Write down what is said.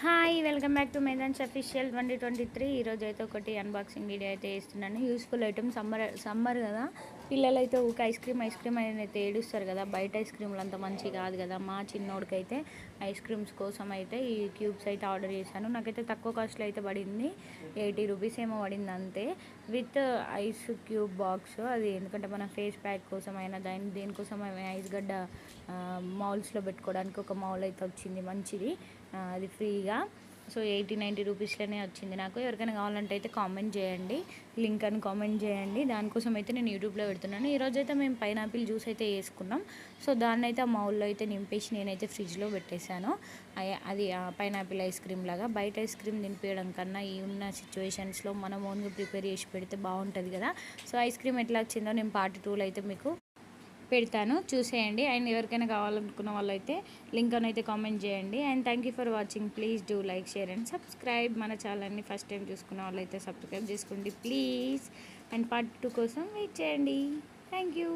Hi welcome back to మైదాన్స్ official 2023. ఈరోజు అయితే ఒకటి అన్బాక్సింగ్ వీడియో అయితే వేస్తున్నాను. Useful item. సమ్మర్ కదా, పిల్లలు అయితే ఊక ఐస్ క్రీమ్ అని అయితే ఏడుస్తారు కదా. బయట ఐస్ క్రీమ్లు అంత మంచి కాదు కదా. మా చిన్నోడికి అయితే ఐస్ క్రీమ్స్ కోసం అయితే ఈ క్యూబ్స్ అయితే ఆర్డర్ చేశాను. నాకైతే తక్కువ కాస్ట్లో అయితే పడింది, 80 రూపీస్ ఏమో పడింది అంతే, విత్ ఐస్ క్యూబ్ బాక్స్. అది ఎందుకంటే మన ఫేస్ ప్యాక్ కోసం అయినా దేనికోసం ఐస్ గడ్డ మౌల్స్లో పెట్టుకోవడానికి ఒక మౌల్ అయితే వచ్చింది మంచిది, అది ఫ్రీగా. సో 80-90 రూపీస్లోనే వచ్చింది నాకు. ఎవరికైనా కావాలంటే అయితే కామెంట్ చేయండి, లింక్ అని కామెంట్ చేయండి. దానికోసం అయితే నేను యూట్యూబ్లో పెడుతున్నాను. ఈరోజు అయితే మేము పైనాపిల్ జ్యూస్ అయితే వేసుకున్నాం. సో దాన్ని అయితే ఆ మౌల్లో అయితే నింపేసి నేనైతే ఫ్రిడ్జ్లో పెట్టేశాను. అది పైనాపిల్ ఐస్ క్రీమ్ లాగా. బయట ఐస్ క్రీమ్ తినిపించడం కన్నా ఈ ఉన్న సిచ్యువేషన్స్లో మనం ఓన్గా ప్రిపేర్ చేసి పెడితే బాగుంటుంది కదా. సో ఐస్ క్రీమ్ ఎట్లా వచ్చిందో నేను పార్ట్ 2లో అయితే మీకు పెడతాను, చూసేయండి. అండ్ ఎవరికైనా కావాలనుకున్న వాళ్ళు అయితే లింక్ అని అయితే కామెంట్ చేయండి. And thank you for watching. Please do like, share and subscribe. మన ఛానల్ని ఫస్ట్ టైం చూసుకున్న వాళ్ళు అయితే సబ్స్క్రైబ్ చేసుకోండి ప్లీజ్. అండ్ పార్ట్ 2 కోసం వెయిట్ చేయండి. Thank you.